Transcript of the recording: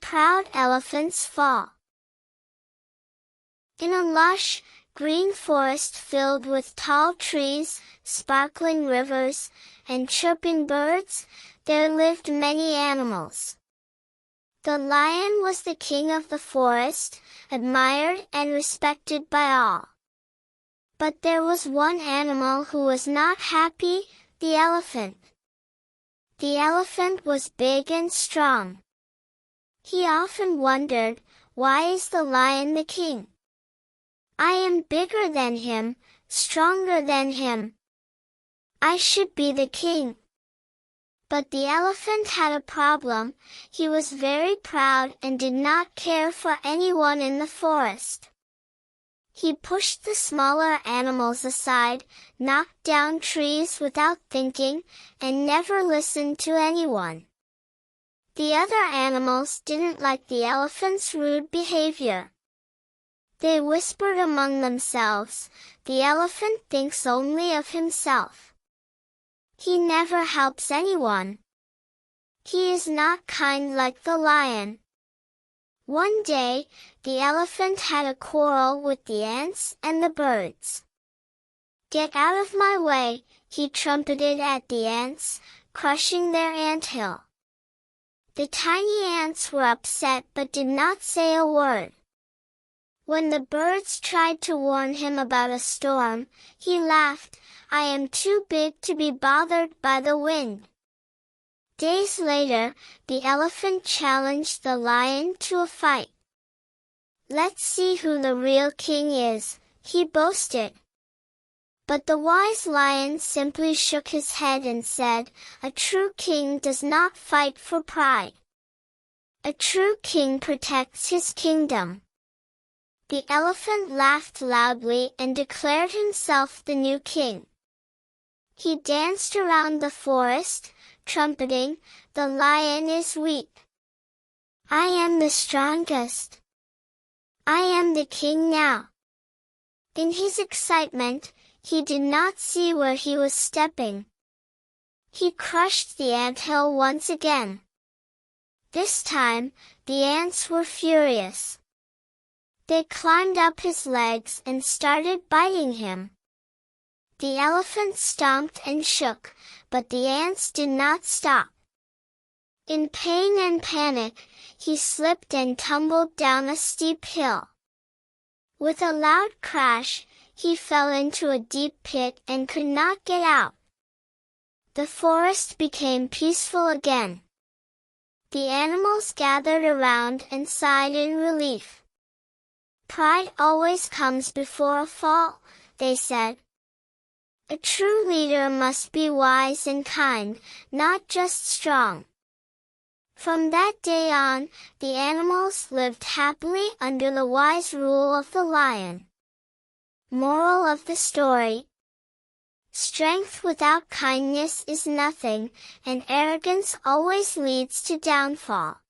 proud elephants fall. In a lush, green forest filled with tall trees, sparkling rivers, and chirping birds, there lived many animals. The lion was the king of the forest, admired and respected by all. But there was one animal who was not happy, the elephant. The elephant was big and strong. He often wondered, why is the lion the king? I am bigger than him, stronger than him. I should be the king. But the elephant had a problem. He was very proud and did not care for anyone in the forest. He pushed the smaller animals aside, knocked down trees without thinking, and never listened to anyone. The other animals didn't like the elephant's rude behavior. They whispered among themselves, "The elephant thinks only of himself. He never helps anyone. He is not kind like the lion." One day, the elephant had a quarrel with the ants and the birds. "Get out of my way," he trumpeted at the ants, crushing their anthill. The tiny ants were upset but did not say a word. When the birds tried to warn him about a storm, he laughed, "I am too big to be bothered by the wind." Days later, the elephant challenged the lion to a fight. "Let's see who the real king is," he boasted. But the wise lion simply shook his head and said, "A true king does not fight for pride. A true king protects his kingdom." The elephant laughed loudly and declared himself the new king. He danced around the forest, trumpeting, "The lion is weak. I am the strongest. I am the king now." In his excitement, he did not see where he was stepping. He crushed the anthill once again. This time, the ants were furious. They climbed up his legs and started biting him. The elephant stomped and shook, but the ants did not stop. In pain and panic, he slipped and tumbled down a steep hill. With a loud crash, he fell into a deep pit and could not get out. The forest became peaceful again. The animals gathered around and sighed in relief. "Pride always comes before a fall," they said. "A true leader must be wise and kind, not just strong." From that day on, the animals lived happily under the wise rule of the lion. Moral of the story: strength without kindness is nothing, and arrogance always leads to downfall.